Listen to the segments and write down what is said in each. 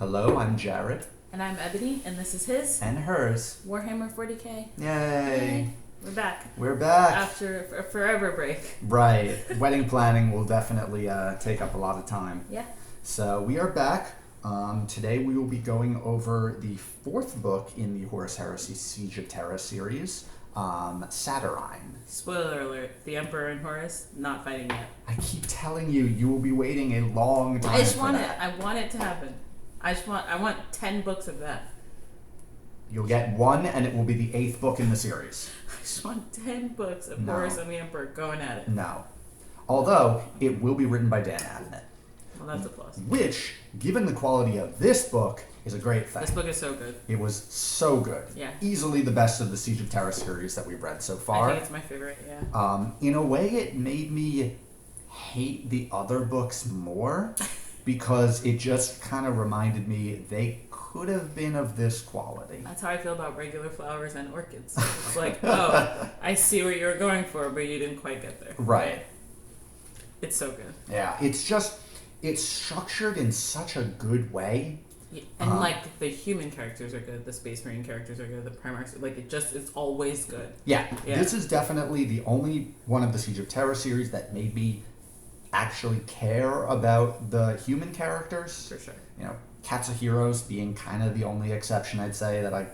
Hello, I'm Jared. And I'm Ebony, and this is his And hers. Warhammer 40k. Yay! We're back. We're back! After a forever break. Right. Wedding planning will definitely take up a lot of time. Yeah. So we are back. Today we will be going over the fourth book in the Horus Heresy Siege of Terra series, Saturnine. Spoiler alert, the Emperor and Horus not fighting yet. I keep telling you, you will be waiting a long time for that. I want it to happen. I want 10 books of that. You'll get one, and it will be the 8th book in the series. I just want 10 books of Horus and the Emperor going at it. No. Although, it will be written by Dan Abnett. Well, that's a plus. Which, given the quality of this book, is a great thing. This book is so good. It was so good. Yeah. Easily the best of the Siege of Terra series that we've read so far. I think it's my favorite, yeah. In a way, it made me hate the other books more because it just kind of reminded me they could have been of this quality. That's how I feel about regular flowers and orchids. It's like, oh, I see what you were going for, but you didn't quite get there. Right. It's so good. Yeah, it's structured in such a good way. Yeah. And like the human characters are good, the Space Marine characters are good, the Primarchs, like it's always good. Yeah, this is definitely the only one of the Siege of Terra series that made me actually care about the human characters. For sure. You know, Katsuhiro's being kind of the only exception, I'd say, that I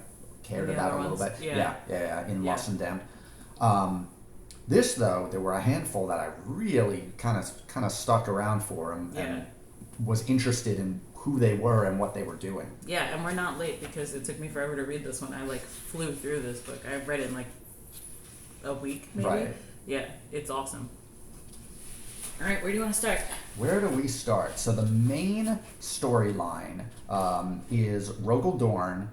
cared about a little bit. Yeah, in Lost and Damned. This, though, there were a handful that I really kind of stuck around for and was interested in who they were and what they were doing. Yeah, and we're not late because it took me forever to read this one. I flew through this book. I've read it in a week, maybe. Right. Yeah, it's awesome. All right, where do you want to start? Where do we start? So the main storyline is Rogel Dorne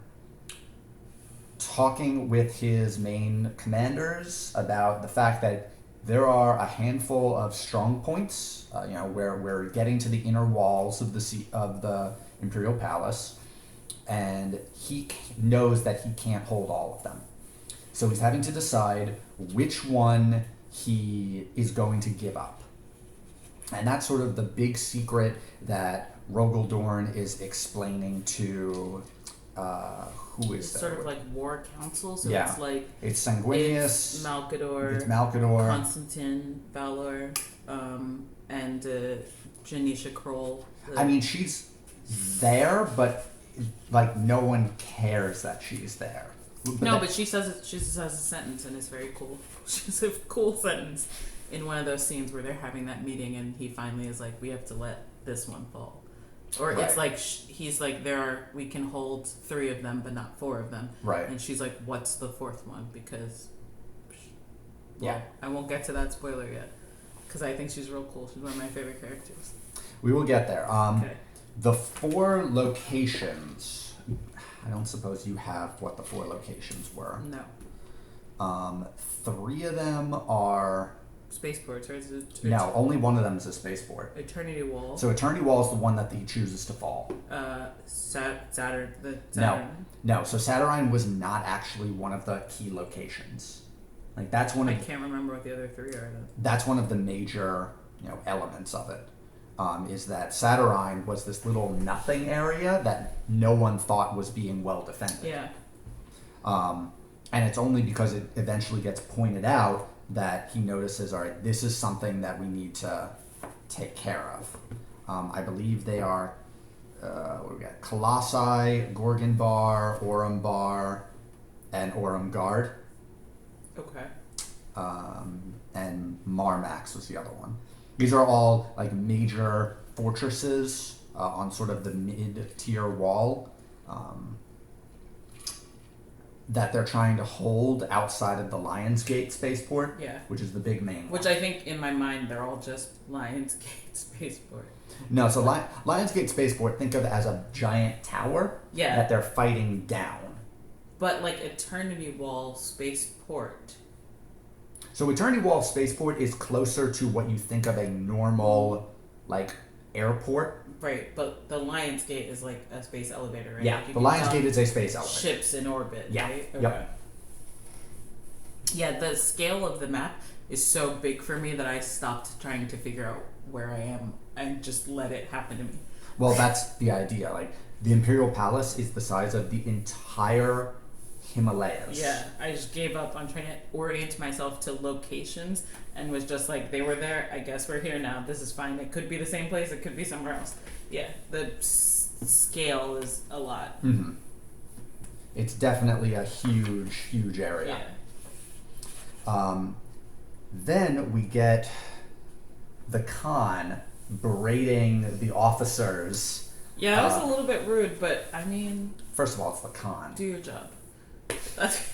talking with his main commanders about the fact that there are a handful of strong points, where we're getting to the inner walls of the Imperial Palace, and he knows that he can't hold all of them. So he's having to decide which one he is going to give up. And that's sort of the big secret that Rogel Dorne is explaining to who is it's sort of like war council, so it's Sanguinius, it's Malkador, Constantine, Valor, and Janisha Kroll. I mean, she's there, but no one cares that she's there. But she says it. She says a sentence, and it's very cool. She says a cool sentence in one of those scenes where they're having that meeting, and he finally is like, "We have to let this one fall." Or it's like he's like, we can hold 3 of them, but not 4 of them. Right. And she's like, what's the 4th one? Because, I won't get to that spoiler yet. Because I think she's real cool. She's one of my favorite characters. We will get there. Okay. The 4 locations, I don't suppose you have what the 4 locations were. No. 3 of them are... Spaceports, right? No, only one of them is a spaceport. Eternity Wall. So Eternity Wall is the one that he chooses to fall. Saturn. No. So Saturnine was not actually one of the key locations. That's one of. I can't remember what the other 3 are. That's one of the major, elements of it. Is that Saturnine was this little nothing area that no one thought was being well defended. Yeah. And it's only because it eventually gets pointed out that he notices, all right, this is something that we need to take care of. I believe they are, what do we got? Colossi, Gorgon Bar, Aurum Bar, and Aurum Guard. Okay. And Marmax was the other one. These are all major fortresses on sort of the mid-tier wall. That they're trying to hold outside of the Lionsgate spaceport, which is the big main one. Which I think, in my mind, they're all just Lionsgate spaceport. No, so Lionsgate spaceport, think of it as a giant tower that they're fighting down. But, Eternity Wall spaceport. So Eternity Wall spaceport is closer to what you think of a normal, airport. Right, but the Lionsgate is a space elevator, right? Yeah, the Lionsgate is a space elevator. Ships in orbit, right? Okay. Yep. Yeah, the scale of the map is so big for me that I stopped trying to figure out where I am and just let it happen to me. Well, that's the idea. Like, the Imperial Palace is the size of the entire Himalayas. Yeah, I just gave up on trying to orient myself to locations and was just like, they were there, I guess we're here now, this is fine. It could be the same place, it could be somewhere else. Yeah, the scale is a lot. Mm-hmm. It's definitely a huge, huge area. Yeah. Then we get the Khan berating the officers. Yeah, that was a little bit rude, but I mean... First of all, it's the Khan. Do your job. That's...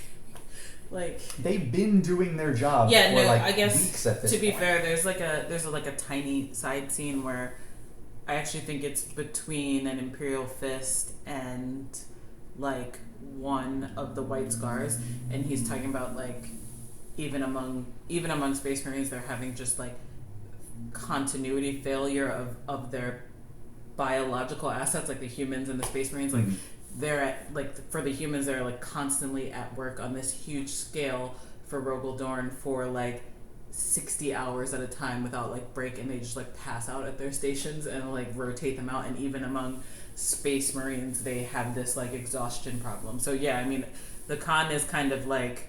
like... They've been doing their job for I guess, weeks at this to be point. fair, there's a tiny side scene where I actually think it's between an Imperial Fist and like one of the White Scars, and he's talking about like even among Space Marines, they're having just like continuity failure of their biological assets, like the humans and the Space Marines. Like they're at, like, for the humans, they're like constantly at work on this huge scale for Rogel Dorn for like 60 hours at a time without like break, and they just like pass out at their stations and like rotate them out. And even among Space Marines, they have this like exhaustion problem. So yeah, I mean, the Khan is kind of like,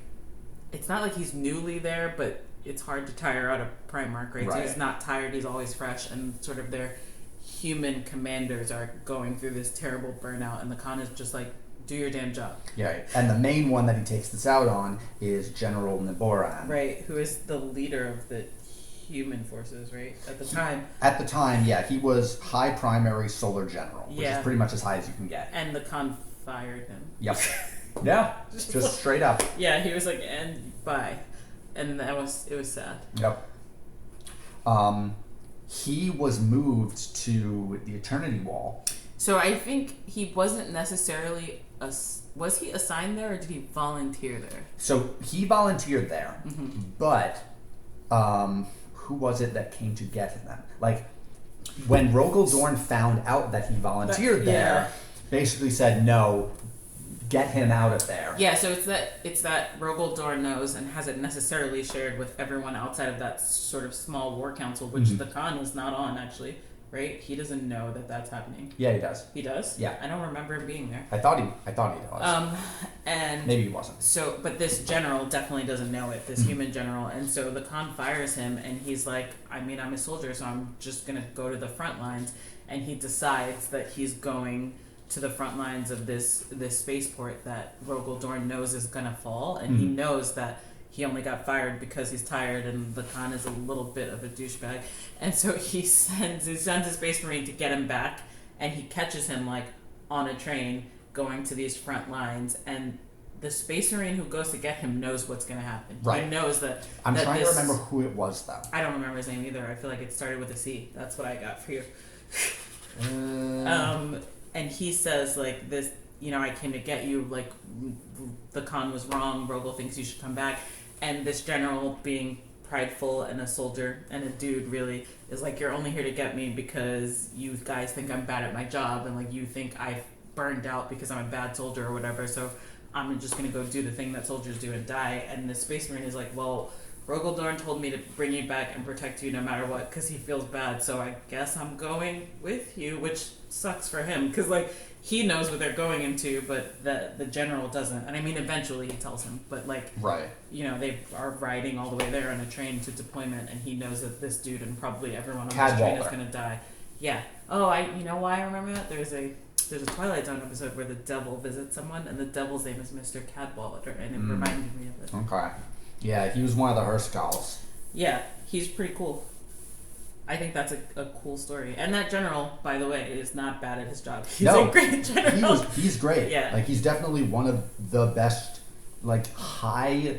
it's not like he's newly there, but it's hard to tire out a Primarch, right? So he's not tired, he's always fresh, and sort of their human commanders are going through this terrible burnout, and the Khan is just like, do your damn job. Yeah, and the main one that he takes this out on is General Niboran. Right, who is the leader of the human forces, right? At the time. At the time, yeah, he was High Primary Solar General, which is pretty much as high as you can get. And the Khan fired him. Yep. Yeah, just straight up. Yeah, he was like, and bye. And it was sad. Yep. He was moved to the Eternity Wall. So I think he wasn't necessarily was he assigned there, or did he volunteer there? So he volunteered there, but who was it that came to get him? Like, when Rogel Dorn found out that he volunteered there, basically said, no, get him out of there. Yeah, so it's that Rogel Dorn knows and hasn't necessarily shared with everyone outside of that sort of small war council, which the Khan is not on, actually, right? He doesn't know that that's happening. Yeah, he does. He does? Yeah. I don't remember him being there. I thought he was. And maybe he wasn't. So, but this general definitely doesn't know it, this human general, and so the Khan fires him, and he's like, I mean, I'm a soldier, so I'm just gonna go to the front lines, and he decides that he's going to the front lines of this spaceport that Rogel Dorn knows is gonna fall, and he knows that he only got fired because he's tired, and the Khan is a little bit of a douchebag, and so he sends a Space Marine to get him back, and he catches him like on a train going to these front lines, and the Space Marine who goes to get him knows what's gonna happen. Right. He knows that. I'm trying to remember who it was though. I don't remember his name either. I feel like it started with a C. That's what I got for you. And he says, like, this, you know, I came to get you, like, the Khan was wrong, Rogel thinks you should come back. And this general, being prideful and a soldier and a dude, really, is like, you're only here to get me because you guys think I'm bad at my job, and, like, you think I've burned out because I'm a bad soldier or whatever, so I'm just going to go do the thing that soldiers do and die. And the Space Marine is like, well, Rogel Dorn told me to bring you back and protect you no matter what because he feels bad, so I guess I'm going with you, which sucks for him because, like, he knows what they're going into, but the general doesn't. And I mean, eventually he tells him, but, like, you know, they are riding all the way there on a train to deployment, and he knows that this dude and probably everyone on this train is going to die. Yeah. Oh, you know why I remember that? There's a Twilight Zone episode where the devil visits someone, and the devil's name is Mr. Cadwallader, and it reminded me of it. Okay. Yeah, he was one of the Hearstcalls. Yeah, he's pretty cool. I think that's a cool story. And that general, by the way, is not bad at his job. He's a great general. He's great. Yeah. Like, he's definitely one of the best, like, high-ranking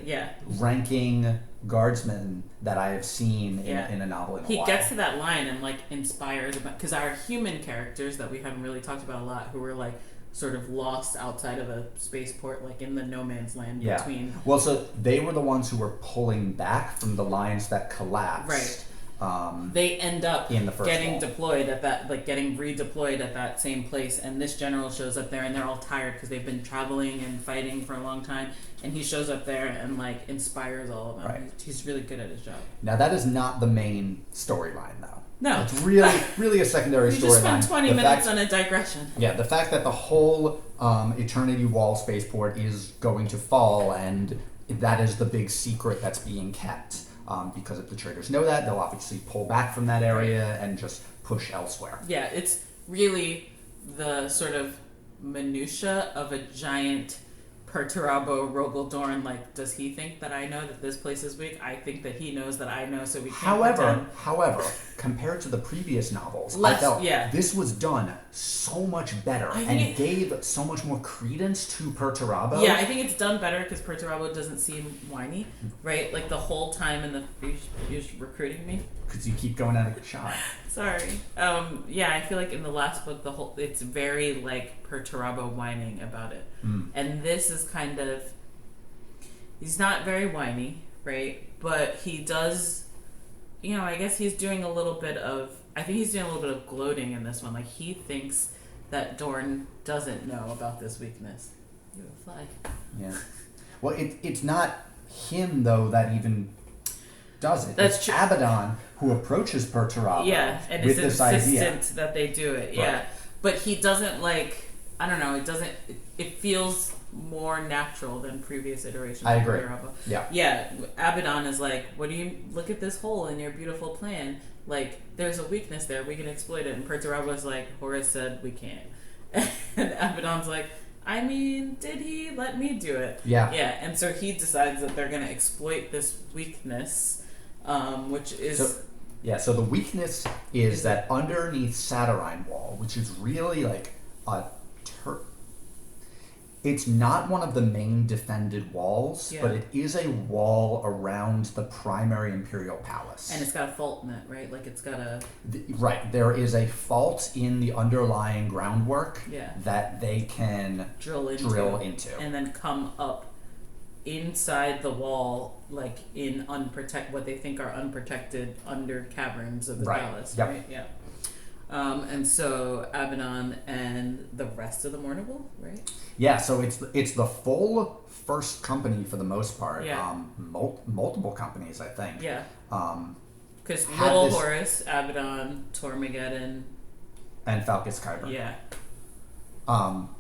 guardsmen that I have seen in a novel in a while. He gets to that line and, like, inspires about... Because our human characters that we haven't really talked about a lot, who were, like, sort of lost outside of a spaceport, like in the no man's land between... Well, so they were the ones who were pulling back from the lines that collapsed. Right. They end up in the first getting deployed at that, like getting redeployed at that same place, and this general shows up there, and they're all tired because they've been traveling and fighting for a long time, and he shows up there and, like, inspires all of them. Right. He's really good at his job. Now, that is not the main storyline, though. No. It's really a secondary storyline. We just spent 20 minutes on a digression. Yeah, the fact that the whole Eternity Wall spaceport is going to fall, and that is the big secret that's being kept. Because if the traders know that, they'll obviously pull back from that area and just push elsewhere. Yeah, it's really the sort of minutia of a giant Perturabo Rogel Dorne. Like, does he think that I know that this place is weak? I think that he knows that I know, so we can't However, compared to the previous novels, I felt this was done so much better and gave so much more credence to Perturabo. Yeah, I think it's done better because Perturabo doesn't seem whiny, right? Like the whole time in the... You're recruiting me? Because you keep going out of shot. Sorry. Yeah, I feel like in the last book, it's very like Perturabo whining about it. And this is kind of... He's not very whiny, right? But he does... You know, I guess he's doing a little bit of... I think he's doing a little bit of gloating in this one. Like, he thinks that Dorne doesn't know about this weakness. You have a flag. Yeah. Well, it's not him, though, that even does it. That's it's true. Abaddon who approaches Perturabo and with is this insistent idea that they do it. Right. Yeah. But he doesn't, like... I don't know. It doesn't... It feels more natural than previous iterations. I agree. Yeah. Abaddon is like, what do you... Look at this hole in your beautiful plan. Like, there's a weakness there. We can exploit it. And Perturabo is like, Horus said we can't. And Abaddon's like, I mean, did he let me do it? Yeah. Yeah. And so he decides that they're going to exploit this weakness, which is... So the weakness is that underneath Saturnine Wall, which is really like a... It's not one of the main defended walls, but it is a wall around the primary Imperial Palace. And it's got a fault in it, right? Like it's got a... Right. There is a fault in the underlying groundwork that they can drill into. And then come up inside the wall, like in what they think are unprotected under caverns of the palace, right? Yeah. And so Abaddon and the rest of the Mournival, right? Yeah, so it's the full first company for the most part. Yeah. Multiple companies, I think. Yeah. Because Little Horus, Abaddon, Tormageddon, and Falcus Kyber. Yeah.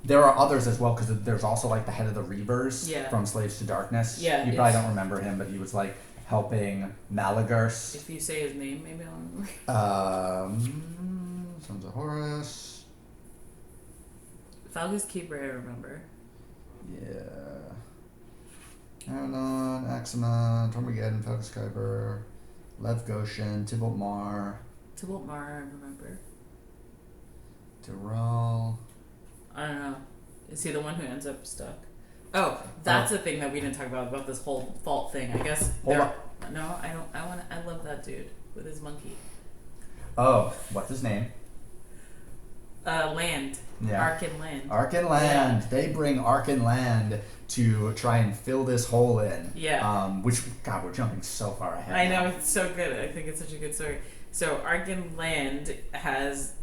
There are others as well, because there's also like the head of the Reavers from Slaves to Darkness. Yeah. You probably don't remember him, but he was like helping Malagars. If you say his name, maybe I'll remember. Sons of Horus. Falcus Keeper, I remember. Yeah. Anon, Axamon, Tormageddon, Falcus Kyber, Lev Goshen, Tybalt Mar. Tybalt Mar, I remember. Tyrell. I don't know. Is he the one who ends up stuck? Oh, that's the thing that we didn't talk about this whole fault thing. I guess. No, I don't. I love that dude with his monkey. Oh, what's his name? Land. Yeah. Arkin Land. Arkin Land. Yeah. They bring Arkin Land to try and fill this hole in. Yeah. Which, God, we're jumping so far ahead. I know, it's so good. I think it's such a good story. So Arkin Land has,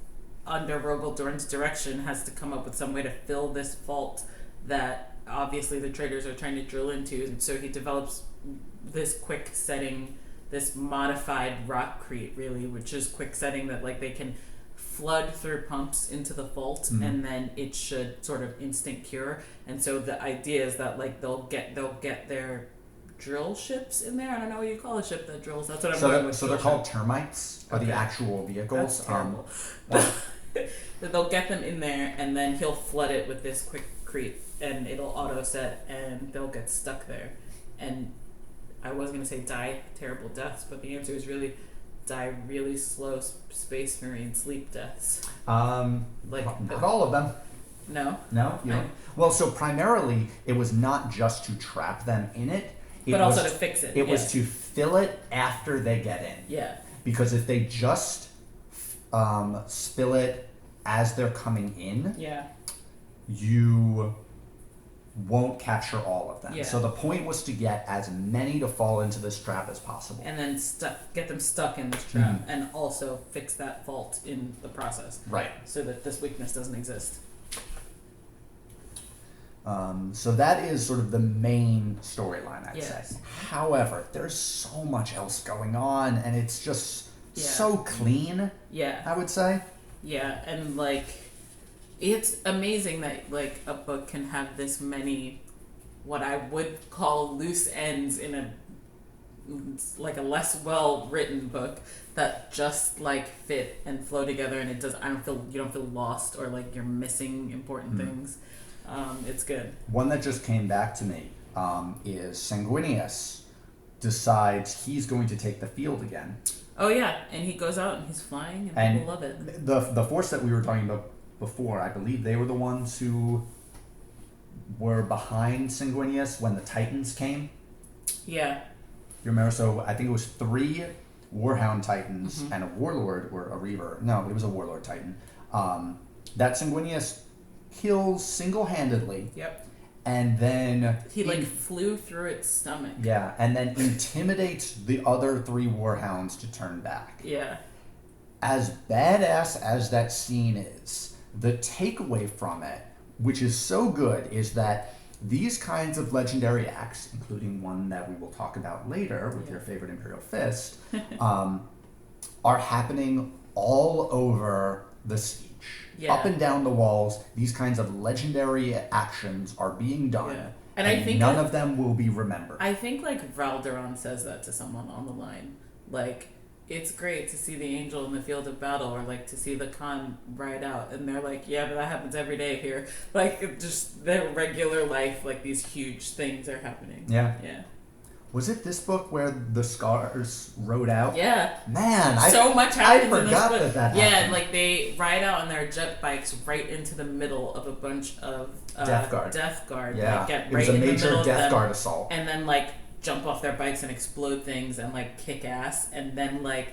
under Rogel Dorne's direction, has to come up with some way to fill this vault that obviously the traders are trying to drill into. And so he develops this quick setting, this modified rockcrete, really, which is quick setting that like they can flood through pumps into the vault, and then it should sort of instant cure. And so the idea is that like they'll get their drill ships in there. I don't know what you call a ship that drills. That's what I'm going with. So they're called termites, are the actual vehicles. That's terrible. They'll get them in there, and then he'll flood it with this quick crete, and it'll auto set, and they'll get stuck there. And I was going to say die terrible deaths, but the answer is really die really slow space marine sleep deaths. Like not all of them. No. Well, so primarily it was not just to trap them in it, but also to fix it. It was to fill it after they get in. Yeah. Because if they just spill it as they're coming in, you won't capture all of them. Yeah. So the point was to get as many to fall into this trap as possible. And then get them stuck in this trap, and also fix that fault in the process. Right. So that this weakness doesn't exist. So that is sort of the main storyline, I'd say. However, there's so much else going on, and it's just so clean. Yeah. I would say. Yeah, and like, it's amazing that like a book can have this many, what I would call loose ends in a like a less well written book that just like fit and flow together, and you don't feel lost or like you're missing important things. It's good. One that just came back to me is Sanguinius decides he's going to take the field again. Oh yeah, and he goes out and he's flying, and people love it. The force that we were talking about before, I believe they were the ones who were behind Sanguinius when the Titans came. Yeah. You remember? So I think it was 3 Warhound Titans and a Warlord or a Reaver. No, it was a Warlord Titan. That Sanguinius kills single-handedly. Yep. And then he flew through its stomach. Yeah, and then intimidates the other 3 Warhounds to turn back. Yeah. As badass as that scene is, the takeaway from it, which is so good, is that these kinds of legendary acts, including one that we will talk about later with your favorite Imperial Fist, are happening all over the Siege. Yeah. Up and down the walls, these kinds of legendary actions are being done. Yeah. And I think none of them will be remembered. I think like Valderon says that to someone on the line. Like, it's great to see the angel in the field of battle, or like to see the Khan ride out, and they're like, yeah, but that happens every day here. Like, just their regular life, like these huge things are happening. Yeah. Yeah. Was it this book where the Scars rode out? Yeah. Man, much happens in this book. that yeah, happened. like they ride out on their jet bikes right into the middle of a bunch of Death Guard. Yeah. Like, get right it was a in the major middle of Death them, Guard assault. and then like jump off their bikes and explode things and like kick ass, and then like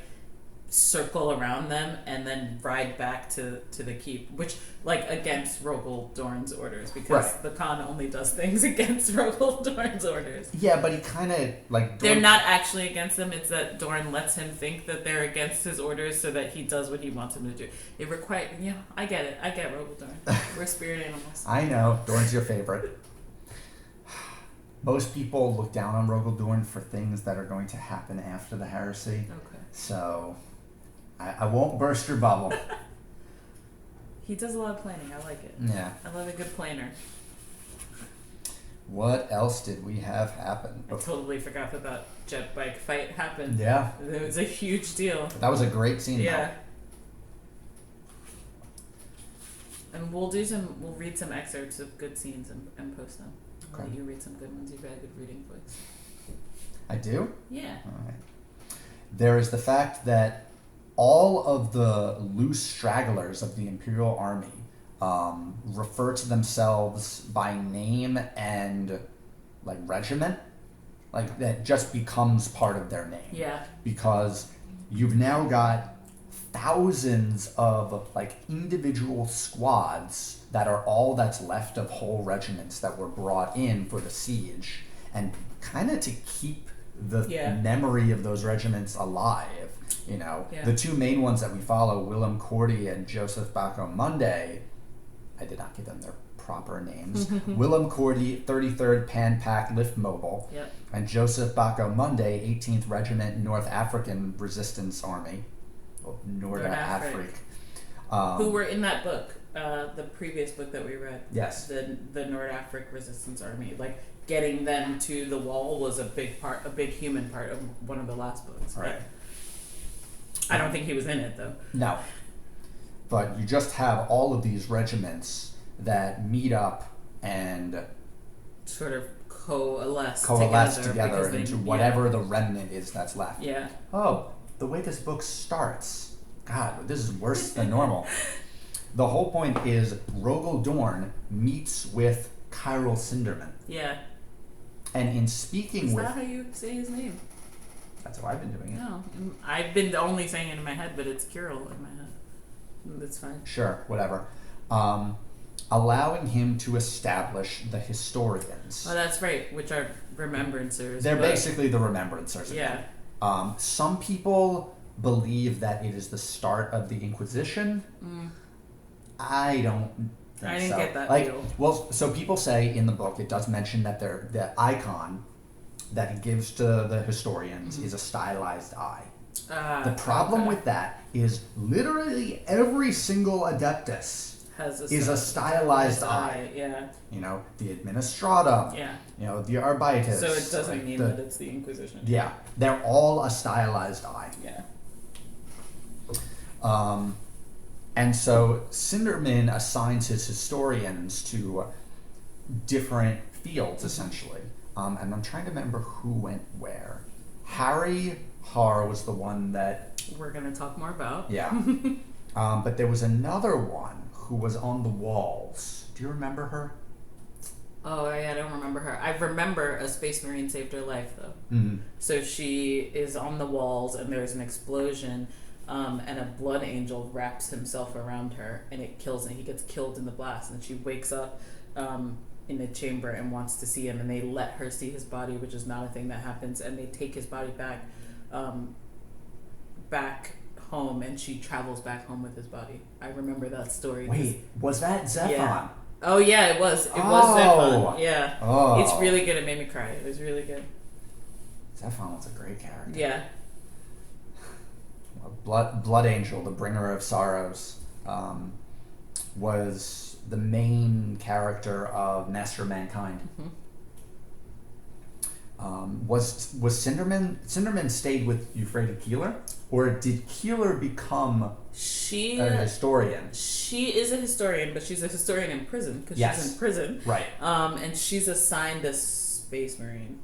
circle around them and then ride back to the keep, which like against Rogel Dorne's orders, because the Khan only does things against Rogel Dorne's orders. Yeah, but he kind of like they're not actually against them. It's that Dorne lets him think that they're against his orders so that he does what he wants him to do. It requires, I get it. I get Rogel Dorne. We're spirit animals. I know Dorne's your favorite. Most people look down on Rogel Dorne for things that are going to happen after the heresy. Okay. So I won't burst your bubble. He does a lot of planning. I like it. Yeah. I love a good planner. What else did we have happen? I totally forgot that jet bike fight happened. Yeah. It was a huge deal. That was a great scene. Yeah. And we'll read some excerpts of good scenes and post them. Okay. Let you read some good ones. You've got a good reading voice. I do? Yeah. All right. There is the fact that all of the loose stragglers of the Imperial Army refer to themselves by name and like regiment. Like that just becomes part of their name. Yeah. Because you've now got thousands of like individual squads that are all that's left of whole regiments that were brought in for the siege, and kind of to keep the memory of those regiments alive. The 2 main ones that we follow, Willem Cordy and Joseph Bacco Munday, I did not give them their proper names. Willem Cordy, 33rd Pan Pac Lift Mobile, and Joseph Bacco Munday, 18th Regiment North African Resistance Army, Nord Afrique. Who were in that book, the previous book that we read. Yes. The Nord Afrique Resistance Army. Like, getting them to the wall was a big human part of one of the last books. Right. I don't think he was in it, though. No. But you just have all of these regiments that meet up and sort of coalesce together into whatever the remnant is that's left. Yeah. Oh, the way this book starts, God, this is worse than normal. The whole point is Rogel Dorne meets with Kyril Sinderman. Yeah. And in speaking with... Is that how you say his name? That's how I've been doing it. No. I've been only saying it in my head, but it's Kyril in my head. That's fine. Sure, whatever. Allowing him to establish the historians. Oh, that's right, which are remembrancers. They're basically the remembrancers. Yeah. Some people believe that it is the start of the Inquisition. I don't think I didn't so. get that deal. Well, so people say in the book, it does mention that the icon that he gives to the historians is a stylized eye. The problem with that is literally every single Adeptus is a stylized eye. Yeah. You know, the Administratum. Yeah. You know, the Arbites. So it doesn't mean that it's the Inquisition. Yeah. They're all a stylized eye. Yeah. And so Cinderman assigns his historians to different fields, essentially. And I'm trying to remember who went where. Harry Har was the one that... We're going to talk more about. Yeah. But there was another one who was on the walls. Do you remember her? Oh, yeah, I don't remember her. I remember a Space Marine saved her life, though. Mm-hmm. So she is on the walls, and there's an explosion, and a blood angel wraps himself around her, and it kills him. He gets killed in the blast, and she wakes up in the chamber and wants to see him, and they let her see his body, which is not a thing that happens, and they take his body back home, and she travels back home with his body. I remember that story. Wait, was that Zephon? Yeah. Oh yeah, it was. It was Zephon. Yeah. Oh. It's really good. It made me cry. It was really good. Zephon was a great character. Yeah. Blood Angel, the bringer of sorrows, was the main character of Master of Mankind. Mm-hmm. Was Cinderman stayed with Euphrates Keeler, or did Keeler become a historian? She is a historian, but she's a historian in prison because she's in prison, right? And she's assigned a Space Marine.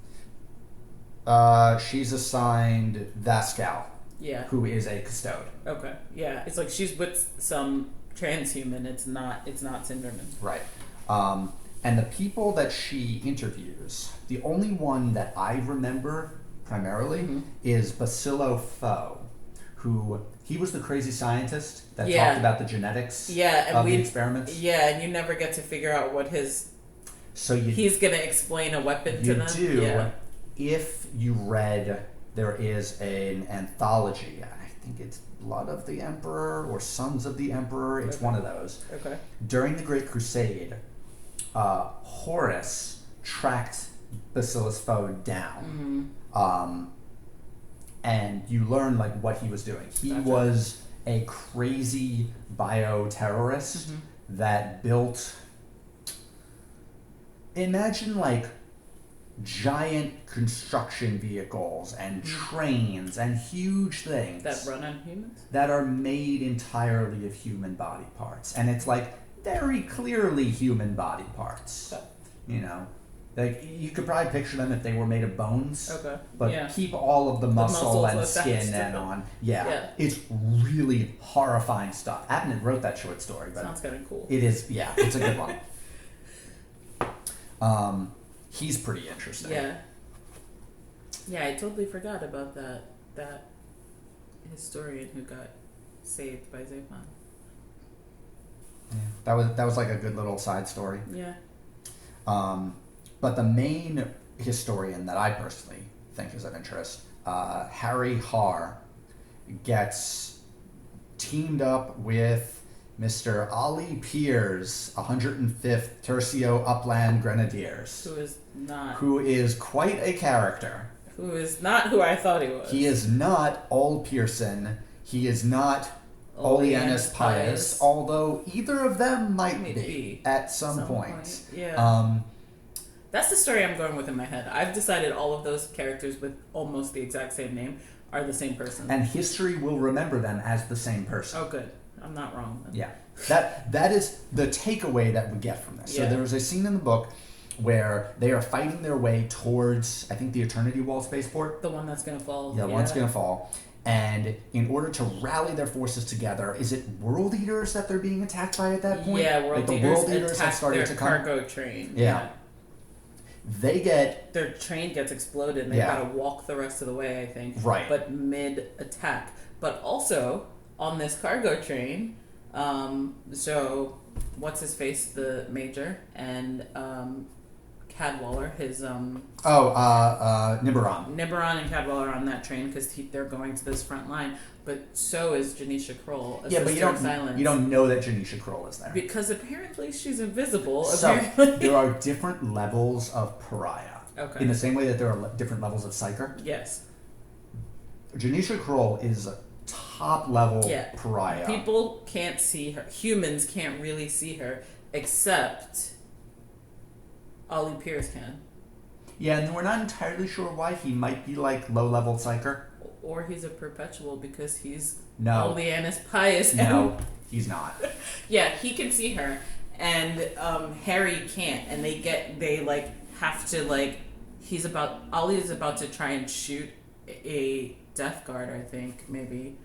She's assigned Vascal. Yeah. Who is a custode. Okay. Yeah. It's like she's with some transhuman. It's not Cinderman. Right. And the people that she interviews, the only one that I remember primarily is Bacillo Foe, who he was the crazy scientist that talked about the genetics of the experiments. Yeah, and you never get to figure out what his... he's going to explain a weapon to them. You do. If you read... There is an anthology. I think it's Blood of the Emperor or Sons of the Emperor. It's one of those. Okay. During the Great Crusade, Horus tracked Bacillus Foe down. And you learn like what he was doing. He was a crazy bioterrorist that built... Imagine like giant construction vehicles and trains and huge things that run on humans that are made entirely of human body parts, and it's like very clearly human body parts. You know, like you could probably picture them if they were made of bones. Okay. But keep all of the muscle and skin and on. Yeah. It's really horrifying stuff. Abnett wrote that short story, but sounds kind of cool. It is. Yeah, it's a good one. He's pretty interesting. Yeah. Yeah, I totally forgot about that historian who got saved by Zephon. Yeah, that was like a good little side story. Yeah. But the main historian that I personally think is of interest, Harry Har, gets teamed up with Mr. Ollie Piers, 105th Tercio Upland Grenadiers. Who is quite a character. Who is not who I thought he was. He is not Ol Pearson. He is not Oleanus Pius, although either of them might be at some point. Yeah. That's the story I'm going with in my head. I've decided all of those characters with almost the exact same name are the same person. And history will remember them as the same person. Oh, good. I'm not wrong then. Yeah. That is the takeaway that we get from this. So there was a scene in the book where they are fighting their way towards, I think, the Eternity Wall spaceport. The one that's going to fall. Yeah, the one that's going to fall. And in order to rally their forces together, is it World Eaters that they're being attacked by at that point? Yeah, World Eaters. The World Eaters have started to come. Cargo train. Yeah. They get... Their train gets exploded and they got to walk the rest of the way, I think. Right. But mid-attack. But also, on this cargo train, so what's his face, the major, and Cadwallader, his Nibiron. Nibiron and Cadwallader are on that train because they're going to this front line. But so is Janisha Kroll. But you don't know that Janisha Kroll is there because apparently she's invisible. So there are different levels of pariah. Okay. In the same way that there are different levels of psyker. Yes. Janisha Kroll is a top level Yeah. pariah. People can't see her. Humans can't really see her, except Ollie Piers can. Yeah, and we're not entirely sure why. He might be like low-level psyker. Or he's a perpetual because he's No. Oleanus Pius. No, he's not. Yeah, he can see her, and Harry can't, and they like have to like Ollie is about to try and shoot a Death Guard, I think, maybe.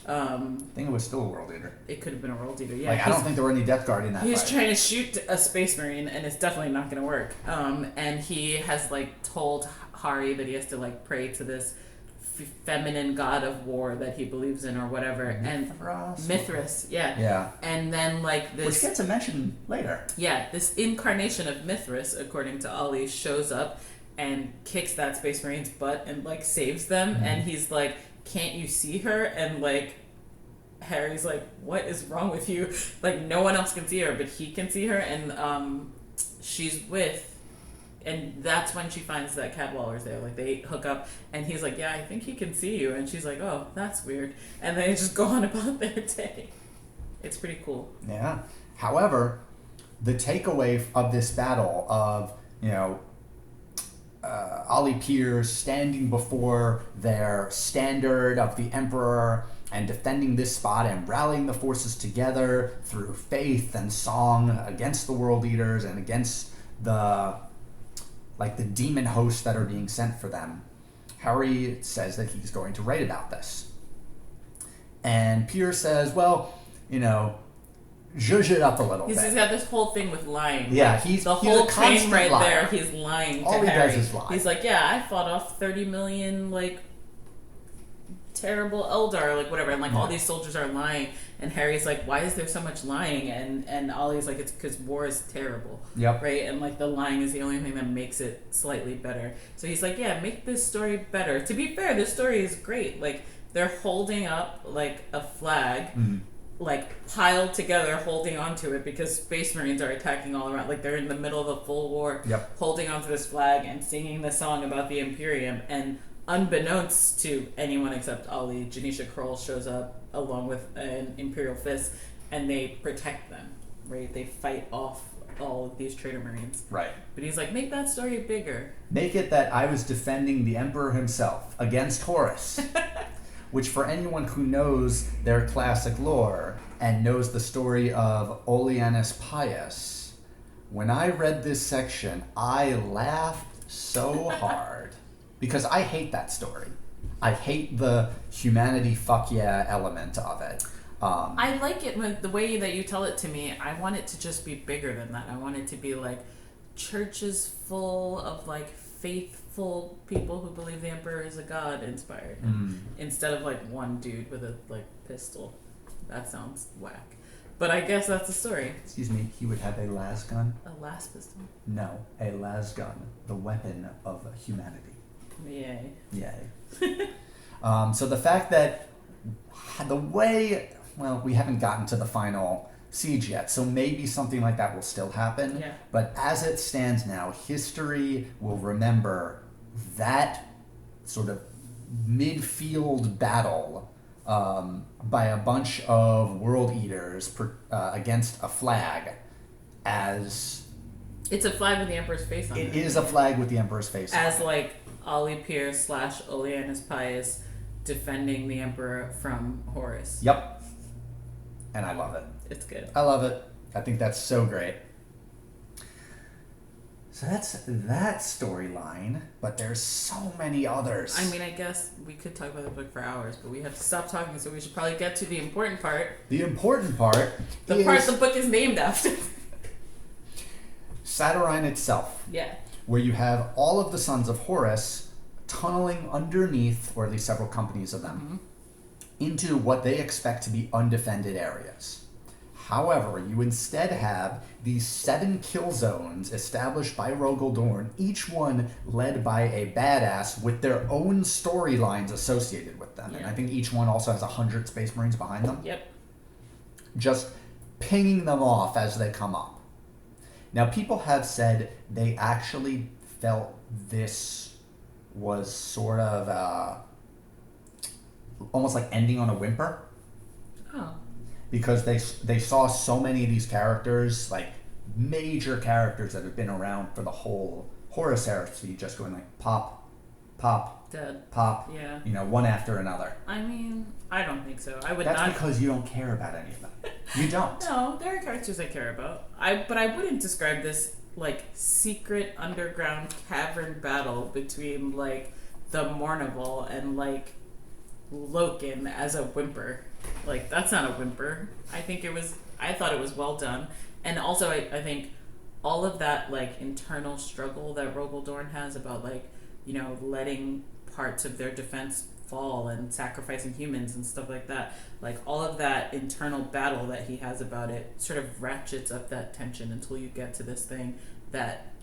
I think it was still a World Eater. It could have been a World Eater, yeah. Like, I don't think there were any Death Guard in that He's fight. trying to shoot a Space Marine, and it's definitely not going to work. And he has, like, told Hari that he has to, like, pray to this feminine god of war that he believes in or whatever. Mithras, yeah. Yeah. And then, like, this... Which gets a mention later. Yeah, this incarnation of Mithras, according to Ollie, shows up and kicks that Space Marine's butt and, like, saves them. Mm-hmm. And he's like, can't you see her? And, like, Harry's like, what is wrong with you? Like, no one else can see her, but he can see her. And she's with... And that's when she finds that Cadwaller's there. Like, they hook up, and he's like, yeah, I think he can see you. And she's like, oh, that's weird. And they just go on about their day. It's pretty cool. Yeah. However, the takeaway of this battle of, Ollie Piers standing before their standard of the Emperor and defending this spot and rallying the forces together through faith and song against the World Eaters and against the demon hosts that are being sent for them. Harry says that he's going to write about this. And Piers says, well, zhuzh it up a little bit. He's got this whole thing with lying. Yeah, like, he's the he's whole a constant train right liar. there. He's lying All to he Harry. does is lie. He's like, yeah, I fought off 30 million like terrible Eldar, like whatever, and like all these soldiers are lying. And Harry's like, why is there so much lying? And Ollie's like, it's because war is terrible. Yep. Right? And like the lying is the only thing that makes it slightly better. So he's like, yeah, make this story better. To be fair, this story is great. Like, they're holding up like a flag. Mm-hmm. Like piled together, holding onto it because Space Marines are attacking all around. Like, they're in the middle of a full war, holding onto this flag and singing the song about the Imperium. And unbeknownst to anyone except Ollie, Janisha Kroll shows up along with an Imperial fist, and they protect them. Right? They fight off all of these traitor Marines. Right. But he's like, make that story bigger. Make it that I was defending the Emperor himself against Horus. Which, for anyone who knows their classic lore and knows the story of Oleanus Pius, when I read this section, I laughed so hard because I hate that story. I hate the humanity fuck yeah element of it. I like it when the way that you tell it to me. I want it to just be bigger than that. I want it to be like churches full of like faithful people who believe the Emperor is a god inspired, instead of like one dude with a like pistol. That sounds whack, but I guess that's the story. Excuse me, he would have a las gun? A las pistol? No, a las gun, the weapon of humanity. Yay. Yay. So the fact that the way, well, we haven't gotten to the final siege yet, so maybe something like that will still happen. Yeah. But as it stands now, history will remember that sort of midfield battle by a bunch of World Eaters against a flag as... It's a flag with the Emperor's face on it. It is a flag with the Emperor's face on it. As like Ollie Piers / Oleanus Pius defending the Emperor from Horus. Yep. And I love it. It's good. I love it. I think that's so great. So that's that storyline, but there's so many others. I mean, I guess we could talk about the book for hours, but we have to stop talking, so we should probably get to the important part. The important part The part the book is named after. Saturnine itself. Yeah. Where you have all of the sons of Horus tunneling underneath, or at least several companies of them, into what they expect to be undefended areas. However, you instead have these 7 kill zones established by Rogel Dorne, each one led by a badass with their own storylines associated with them. Yeah. And I think each one also has 100 Space Marines behind them. Yep. Just pinging them off as they come up. Now, people have said they actually felt this was sort of almost like ending on a whimper. Oh. Because they saw so many of these characters, like major characters that have been around for the whole Horus heresy, just going like pop, pop, Dead. pop, Yeah. One after another. I mean, I don't think so. I would That's not. because you don't care about any of them. You don't. No, there are characters I care about. But I wouldn't describe this like secret underground cavern battle between like the Mournival and like Loken as a whimper. Like, that's not a whimper. I thought it was well done. And also I think all of that like internal struggle that Rogel Dorn has about like, letting parts of their defense fall and sacrificing humans and stuff like that. Like, all of that internal battle that he has about it sort of ratchets up that tension until you get to this thing that,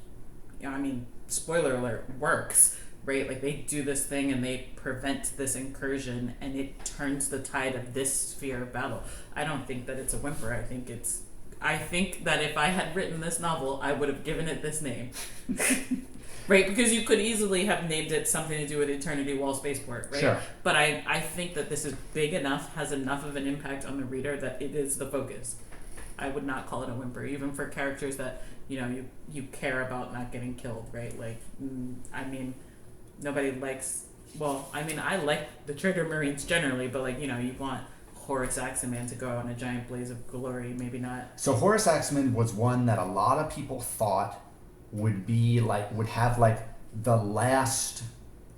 spoiler alert, works, right? Like, they do this thing and they prevent this incursion and it turns the tide of this sphere of battle. I don't think that it's a whimper. I think that if I had written this novel, I would have given it this name. Right, because you could easily have named it something to do with Eternity Wall Spaceport, right? Sure. But I think that this is big enough, has enough of an impact on the reader that it is the focus. I would not call it a whimper, even for characters that, you care about not getting killed, right? Like, nobody likes... Well, I like the Traitor Marines generally, but, like, you want Horus Axeman to go out in a giant blaze of glory, maybe not. So Horus Axeman was one that a lot of people thought would have the last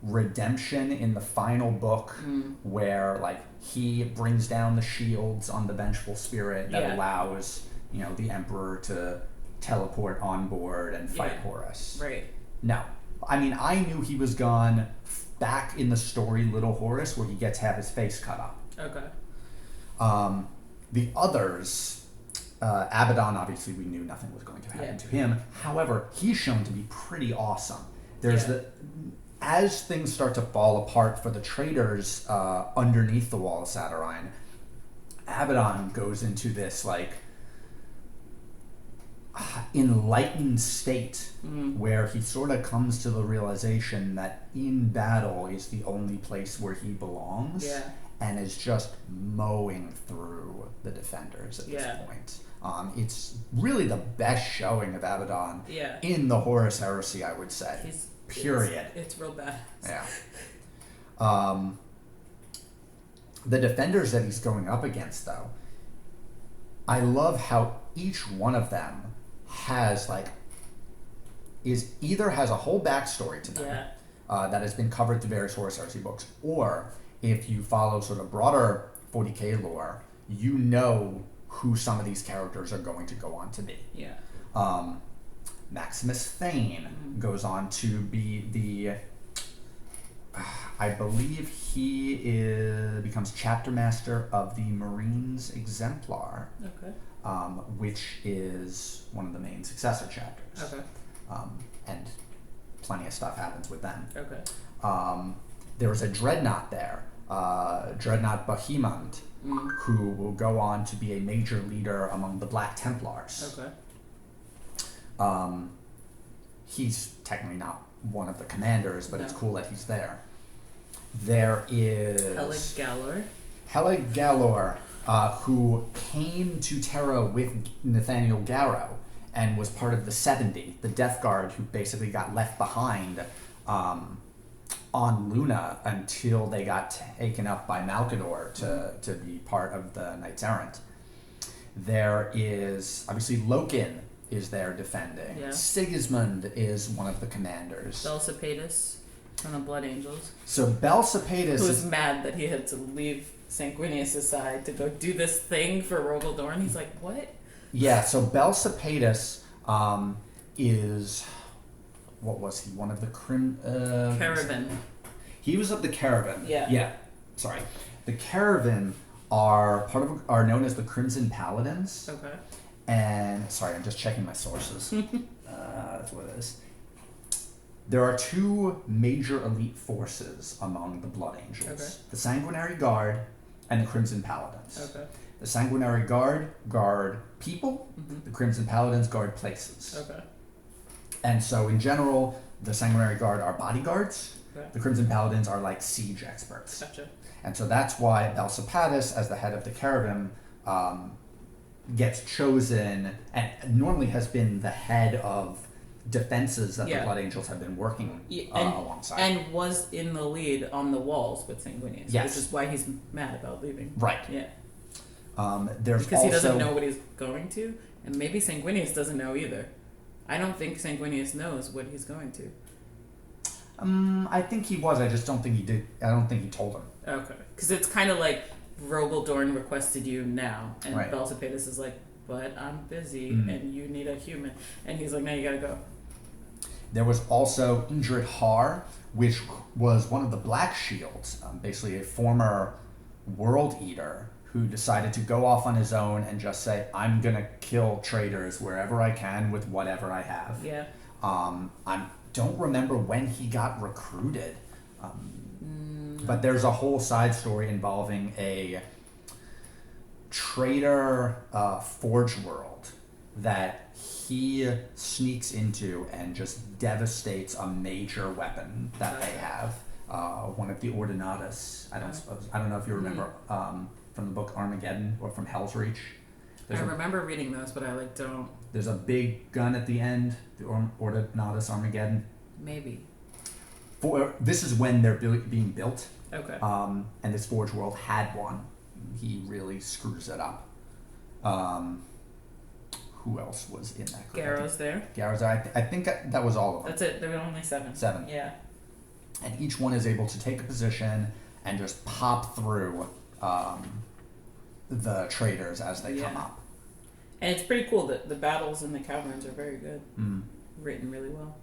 redemption in the final book, where like he brings down the shields on the vengeful spirit that allows the Emperor to teleport on board and fight Horus. Right. No, I knew he was gone back in the story Little Horus, where he gets to have his face cut up. Okay. The others. Abaddon, obviously, we knew nothing was going to happen to him. However, he's shown to be pretty awesome. As things start to fall apart for the traitors underneath the wall of Saturnine, Abaddon goes into this enlightened state where he sort of comes to the realization that in battle is the only place where he belongs. Yeah. And is just mowing through the defenders at this point. It's really the best showing of Abaddon in the Horus Heresy, I would say. Period. It's real bad. Yeah. The defenders that he's going up against, though, I love how each one of them has has a whole backstory to them that has been covered through various Horus Heresy books, or if you follow sort of broader 40k lore, you know who some of these characters are going to go on to be. Yeah. Maximus Thane goes on to be the... I believe he becomes chapter master of the Marines Exemplar, which is one of the main successor chapters. Okay. And plenty of stuff happens with them. Okay. There was a dreadnought there, Dreadnought Bohemond, who will go on to be a major leader among the Black Templars. Okay. He's technically not one of the commanders, but it's cool that he's there. There is Helig Galor, who came to Terra with Nathaniel Garrow and was part of the 70, the Death Guard, who basically got left behind on Luna until they got taken up by Malkador to be part of the Knights Errant. There is, obviously, Loken is there defending. Yeah. Sigismund is one of the commanders. Belsapatus from the Blood Angels. So Belsapatus... Who was mad that he had to leave Sanguinius' side to go do this thing for Rogel Dorn. He's like, what? Yeah, so Belsapatus is... What was he? One of the Caravan. He was of the Caravan. Yeah. Yeah. Sorry. The Caravan are known as the Crimson Paladins. Okay. And sorry, I'm just checking my sources. That's what it is. There are two major elite forces among the Blood Angels: the Sanguinary Guard and the Crimson Paladins. Okay. The Sanguinary Guard guard people. The Crimson Paladins guard places. Okay. And so, in general, the Sanguinary Guard are bodyguards, Okay. The Crimson Paladins are like siege experts. Gotcha. And so that's why Belsapatis, as the head of the Caravan, gets chosen and normally has been the head of defenses that the Blood Angels have been working alongside. And was in the lead on the walls with Sanguinius, yes. which is why he's mad about leaving. Right. Yeah. There's because also, he doesn't know what he's going to, and maybe Sanguinius doesn't know either. I don't think Sanguinius knows what he's going to. I think he was. I just don't think he did. I don't think he told him. Okay. Because it's kind of like Rogel Dorne requested you now, and right. Belsapatis is like, but I'm busy, and you need a human. And he's like, no, you gotta go. There was also Indrid Har, which was one of the Black Shields, basically a former World Eater who decided to go off on his own and just say, I'm going to kill traitors wherever I can with whatever I have. Yeah. I don't remember when he got recruited, but there's a whole side story involving a traitor Forge World that he sneaks into and just devastates a major weapon that they have. One of the Ordinatus. I don't know if you remember from the book Armageddon or from Hell's Reach. I remember reading those, but I don't. There's a big gun at the end, the Ordinatus Armageddon. Maybe. This is when they're being built. Okay. And this Forge World had one. He really screws it up. Who else was in that group? Garrow's there. Garrow's there. I think that was all of them. That's it. There were only 7. 7. Yeah. And each one is able to take a position and just pop through the traitors as they come up. And it's pretty cool that the battles in the caverns are very good. Written really well.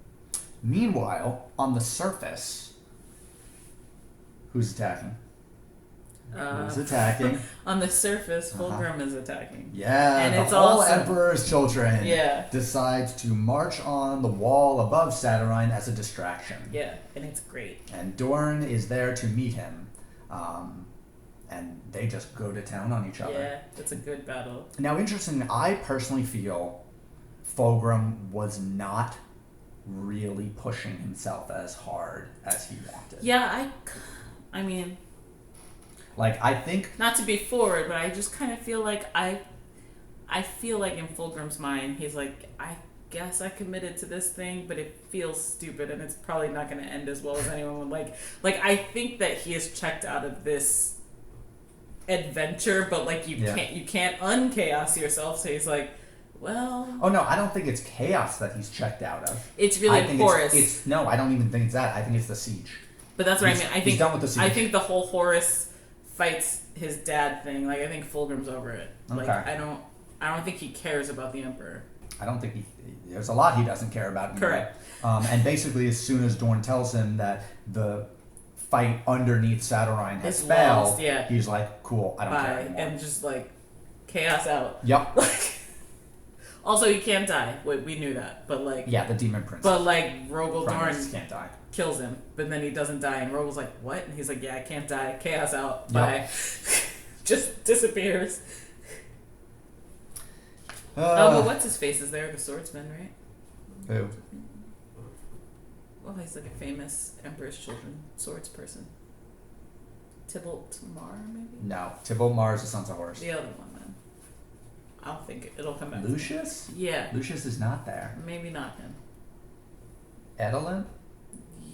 Meanwhile, on the surface, who's attacking? Who's attacking? On the surface, Fulgrim is attacking. Yeah, and the it's whole awesome. Emperor's Children decides to march on the wall above Saturnine as a distraction. Yeah, and it's great. And Dorne is there to meet him. And they just go to town on each other. Yeah, it's a good battle. Now, interesting, I personally feel Fulgrim was not really pushing himself as hard as he wanted. Yeah, I mean... Like, I think... Not to be forward, but I just kind of feel like I feel like in Fulgrim's mind, he's like, I guess I committed to this thing, but it feels stupid, and it's probably not going to end as well as anyone would like. Like, I think that he is checked out of this adventure, but like you can't unchaos yourself. So he's like, well. Oh no, I don't think it's chaos that he's checked out of. It's really Horus. It's no, I don't even think it's that. I think it's the siege. But that's what I mean. I think he's done with the siege. I think the whole Horus fights his dad thing. Like I think Fulgrim's over it. Okay. Like I don't think he cares about the Emperor. I don't think there's a lot he doesn't care about. Correct. And basically, as soon as Dorne tells him that the fight underneath Saturnine has failed, he's like, cool, I don't care anymore. And just like chaos out. Yep. Also, he can't die. We knew that, but like the Demon Prince. But like Rogel Dorne can't die. Kills him, but then he doesn't die, and Rogel's like, what? And he's like, yeah, I can't die. Chaos out. Bye. Just disappears. But what's his face is there? The swordsman, right? Who? Well, he's like a famous Emperor's Children swords person. Tybalt Mar, maybe? No, Tybalt Mar is the Sons of Horus. The other one, then. I don't think it'll come back. Lucius? Yeah. Lucius is not there. Maybe not him. Edelin?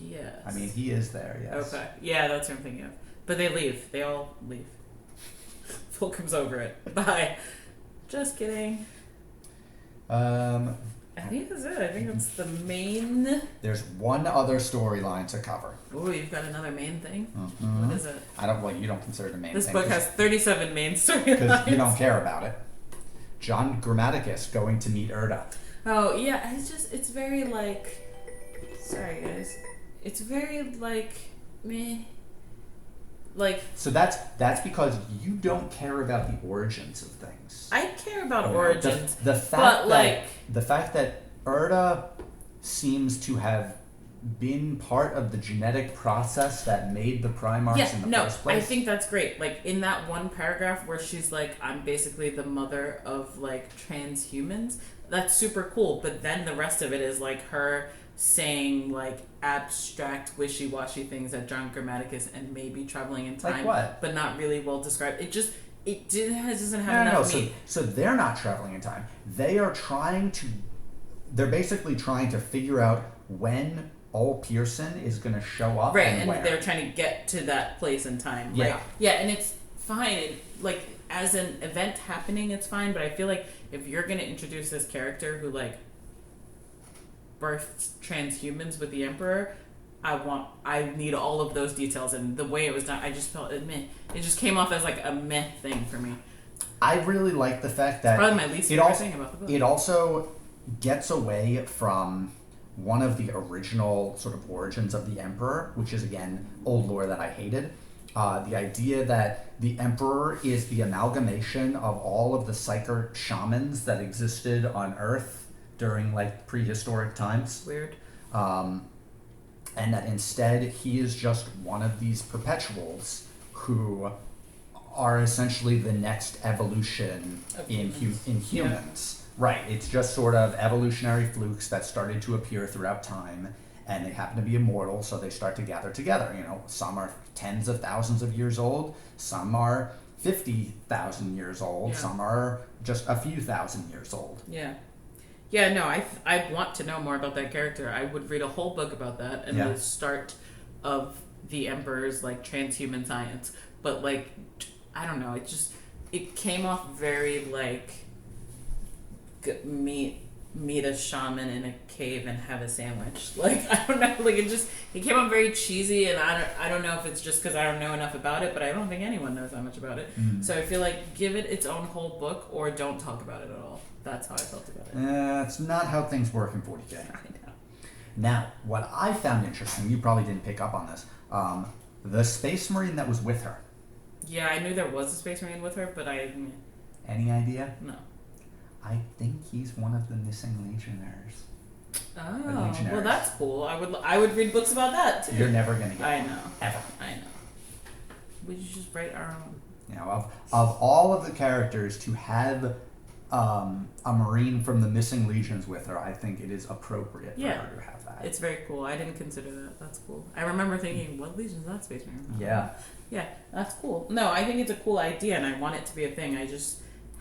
Yes. I mean, he is there, yes. Okay. Yeah, that's what I'm thinking of. But they leave. They all leave. Fulcrum's over it. Bye. Just kidding. I think that's it. I think that's the main... There's one other storyline to cover. Oh, you've got another main thing? Mm-hmm. What is it? You don't consider it a main this thing. This book has 37 main storylines. Because you don't care about it. John Grammaticus going to meet Erda. Oh, yeah. It's very like... Sorry, guys. It's very like... meh. Like... So that's because you don't care about the origins of things. I care about origins. The fact that Erda seems to have been part of the genetic process that made the Primarchs in the first place. I think that's great. Like in that one paragraph where she's like, I'm basically the mother of like transhumans. That's super cool. But then the rest of it is like her saying like abstract, wishy-washy things that John Grammaticus and maybe traveling in time, like what? but not really well described. It doesn't have No. enough meat. So they're not traveling in time. They're basically trying to figure out when Ollie Pearson is going to show up, right? and where. They're trying to get to that place in time. Yeah, right? Yeah, and it's fine. Like as an event happening, it's fine. But I feel like if you're going to introduce this character who like birthed transhumans with the Emperor, I need all of those details, and the way it was done, I just felt it just came off as like a meh thing for me. I really like the fact that it's probably my least favorite thing about the book. It also gets away from one of the original sort of origins of the Emperor, which is again old lore that I hated. The idea that the Emperor is the amalgamation of all of the psychic shamans that existed on Earth during like prehistoric times. Weird. And that instead he is just one of these perpetuals who are essentially the next evolution in humans. Yeah. Right. It's just sort of evolutionary flukes that started to appear throughout time, and they happen to be immortal, so they start to gather together. You know, some are tens of thousands of years old, some are 50,000 years old, some are just a few thousand years old. Yeah. Yeah, no, I want to know more about that character. I would read a whole book about that and the start of the Emperor's like transhuman science. But like, I don't know, it came off very like meet a shaman in a cave and have a sandwich. Like, I don't know, like it came off very cheesy, and I don't know if it's just because I don't know enough about it, but I don't think anyone knows that much about it. So I feel like give it its own whole book or don't talk about it at all. That's how I felt about it. It's not how things work in 40K. I know. Now, what I found interesting, you probably didn't pick up on this, the Space Marine that was with her. Yeah, I knew there was a Space Marine with her, but Any idea? No. I think he's one of the missing Legionnaires. Oh, well, that's cool. I would read books about that too. You're never gonna get. I know. Ever. I know. We should just write our own. You know, of all of the characters to have a Marine from the missing legions with her, I think it is appropriate for her to have that. It's very cool. I didn't consider that. That's cool. I remember thinking, what legion is that Space Marine? Yeah. Yeah, that's cool. No, I think it's a cool idea, and I want it to be a thing.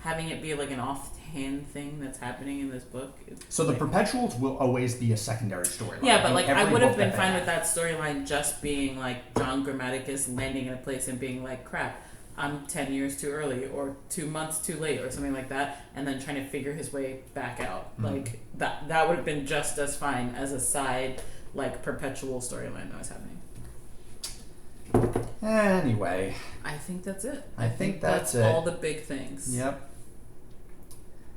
Having it be like an offhand thing that's happening in this book. So the Perpetuals will always be a secondary storyline. Yeah, but like I would have been fine with that storyline just being like John Grammaticus landing in a place and being like, crap, I'm 10 years too early or 2 months too late or something like that, and then trying to figure his way back out. Mm-hmm. Like that would have been just as fine as a side like perpetual storyline that was happening. Anyway, I think that's it. I think that's all the big things. Yep.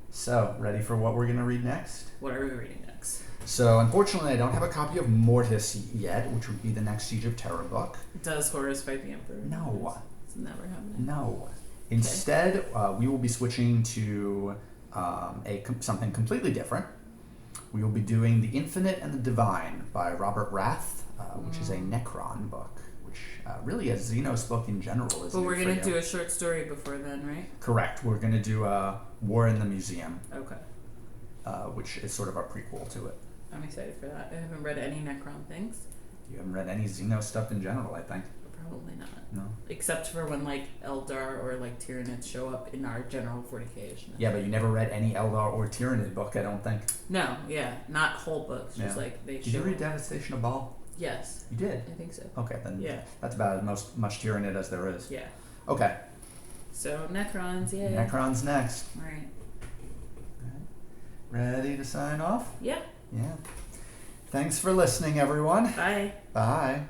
So, ready for what we're going to read next? What are we reading next? So, unfortunately, I don't have a copy of Mortis yet, which would be the next Siege of Terra book. Does Horus fight the Emperor? No. It's never happening. No. Instead, we will be switching to something completely different. We will be doing The Infinite and the Divine by Robert Rath, which is a Necron book. Really a Xenos book in general. But we're going to do a short story before then, right? Correct. We're going to do War in the Museum. Okay. Which is sort of our prequel to it. I'm excited for that. I haven't read any Necron things. You haven't read any Xenos stuff in general, I think. Probably not. No. Except for when like Eldar or like Tyranids show up in our general 40K-ish. Yeah, but you never read any Eldar or Tyranid book, I don't think. No, yeah. Not whole books. Just like they Did you read Devastation of Baal? Yes. You did? I think so. Okay, then that's about as much Tyranid as there is. Yeah. Okay. So, Necrons, yay. Necrons next. All right. Ready to sign off? Yeah. Yeah. Thanks for listening, everyone. Bye. Bye.